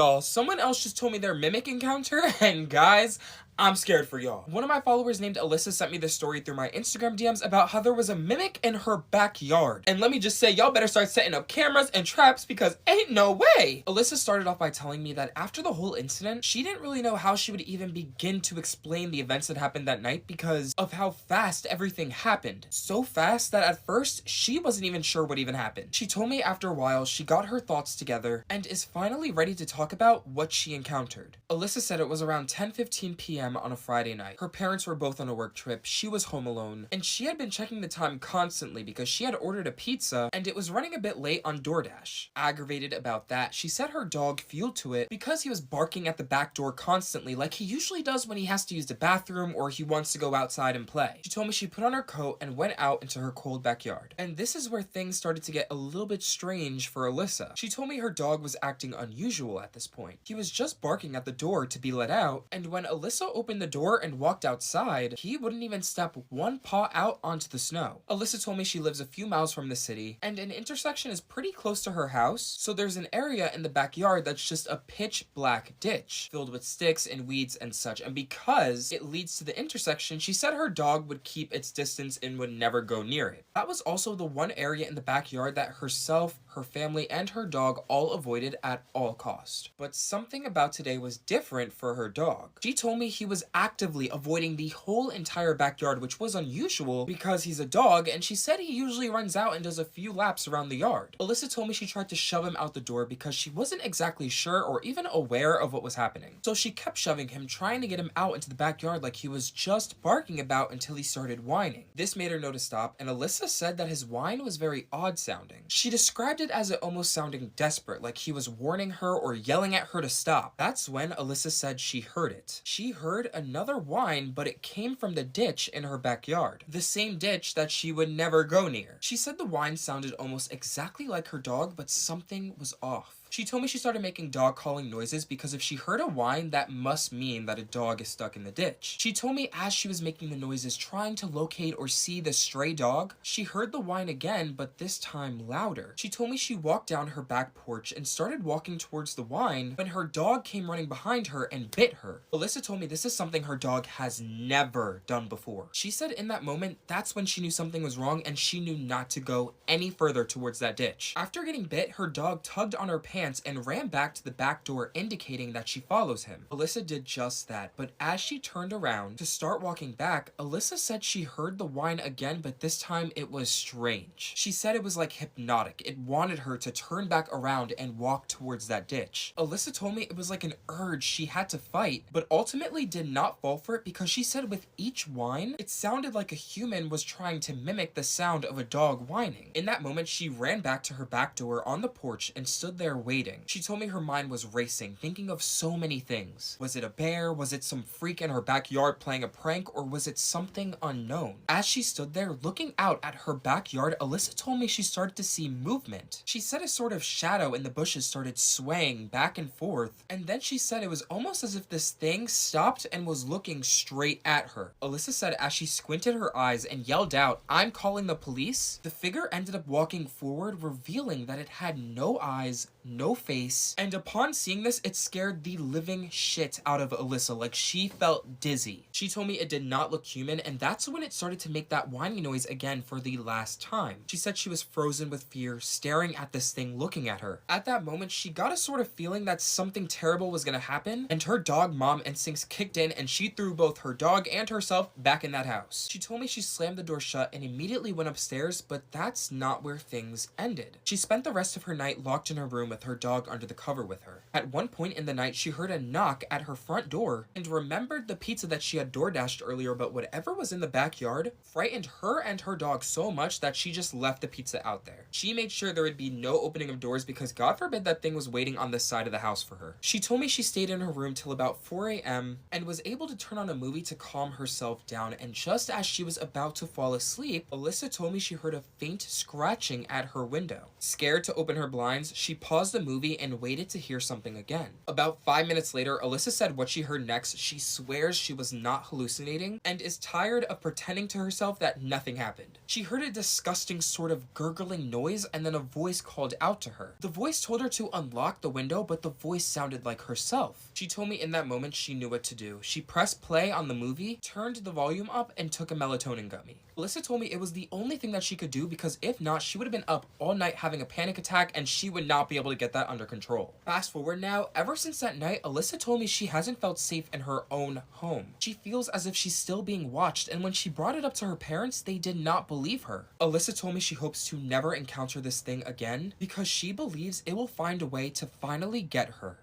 Y'all, someone else just told me their mimic encounter, and guys, I'm scared for y'all. One of my followers named Alyssa sent me this story through my Instagram DMs about how there was a mimic in her backyard. And let me just say, y'all better start setting up cameras and traps because ain't no way. Alyssa started off by telling me that after the whole incident, she didn't really know how she would even begin to explain the events that happened that night because of how fast everything happened. So fast that at first, she wasn't even sure what even happened. She told me after a while, she got her thoughts together and is finally ready to talk about what she encountered. Alyssa said it was around 10:15 p.m. on a Friday night. Her parents were both on a work trip, she was home alone, and she had been checking the time constantly because she had ordered a pizza and it was running a bit late on DoorDash. Aggravated about that, she said her dog fueled to it because he was barking at the back door constantly like he usually does when he has to use the bathroom or he wants to go outside and play. She told me she put on her coat and went out into her cold backyard. And this is where things started to get a little bit strange for Alyssa. She told me her dog was acting unusual at this point. He was just barking at the door to be let out, and when Alyssa opened the door and walked outside, he wouldn't even step one paw out onto the snow. Alyssa told me she lives a few miles from the city, and an intersection is pretty close to her house, so there's an area in the backyard that's just a pitch black ditch, filled with sticks and weeds and such, and because it leads to the intersection, she said her dog would keep its distance and would never go near it. That was also the one area in the backyard that herself, her family, and her dog all avoided at all cost. But something about today was different for her dog. She told me he was actively avoiding the whole entire backyard, which was unusual because he's a dog, and she said he usually runs out and does a few laps around the yard. Alyssa told me she tried to shove him out the door because she wasn't exactly sure or even aware of what was happening. So she kept shoving him, trying to get him out into the backyard like he was just barking about until he started whining. This made her know to stop, and Alyssa said that his whine was very odd sounding. She described it as it almost sounding desperate, like he was warning her or yelling at her to stop. That's when Alyssa said she heard it. She heard another whine, but it came from the ditch in her backyard. The same ditch that she would never go near. She said the whine sounded almost exactly like her dog, but something was off. She told me she started making dog calling noises because if she heard a whine, that must mean that a dog is stuck in the ditch. She told me as she was making the noises trying to locate or see the stray dog, she heard the whine again, but this time louder. She told me she walked down her back porch and started walking towards the whine when her dog came running behind her and bit her. Alyssa told me this is something her dog has never done before. She said in that moment, that's when she knew something was wrong and she knew not to go any further towards that ditch. After getting bit, her dog tugged on her pants and ran back to the back door, indicating that she follows him. Alyssa did just that, but as she turned around to start walking back, Alyssa said she heard the whine again, but this time it was strange. She said it was like hypnotic. It wanted her to turn back around and walk towards that ditch. Alyssa told me it was like an urge she had to fight, but ultimately did not fall for it because she said with each whine, it sounded like a human was trying to mimic the sound of a dog whining. In that moment, she ran back to her back door on the porch and stood there waiting. She told me her mind was racing, thinking of so many things. Was it a bear? Was it some freak in her backyard playing a prank? Or was it something unknown? As she stood there looking out at her backyard, Alyssa told me she started to see movement. She said a sort of shadow in the bushes started swaying back and forth, and then she said it was almost as if this thing stopped and was looking straight at her. Alyssa said as she squinted her eyes and yelled out, "I'm calling the police," the figure ended up walking forward, revealing that it had no eyes, no face, and upon seeing this, it scared the living shit out of Alyssa, like she felt dizzy. She told me it did not look human, and that's when it started to make that whining noise again for the last time. She said she was frozen with fear, staring at this thing looking at her. At that moment, she got a sort of feeling that something terrible was gonna happen, and her dog mom instincts kicked in, and she threw both her dog and herself back in that house. She told me she slammed the door shut and immediately went upstairs, but that's not where things ended. She spent the rest of her night locked in her room with her dog under the cover with her. At one point in the night, she heard a knock at her front door and remembered the pizza that she had DoorDashed earlier, but whatever was in the backyard frightened her and her dog so much that she just left the pizza out there. She made sure there would be no opening of doors because God forbid that thing was waiting on this side of the house for her. She told me she stayed in her room till about 4 a.m. and was able to turn on a movie to calm herself down, and just as she was about to fall asleep, Alyssa told me she heard a faint scratching at her window. Scared to open her blinds, she paused the the movie and waited to hear something again. About 5 minutes later, Alyssa said what she heard next. She swears she was not hallucinating and is tired of pretending to herself that nothing happened. She heard a disgusting sort of gurgling noise and then a voice called out to her. The voice told her to unlock the window, but the voice sounded like herself. She told me in that moment she knew what to do. She pressed play on the movie, turned the volume up, and took a melatonin gummy. Alyssa told me it was the only thing that she could do because if not, she would have been up all night having a panic attack and she would not be able to get that under control. Fast forward now, ever since that night, Alyssa told me she hasn't felt safe in her own home. She feels as if she's still being watched, and when she brought it up to her parents, they did not believe her. Alyssa told me she hopes to never encounter this thing again because she believes it will find a way to finally get her.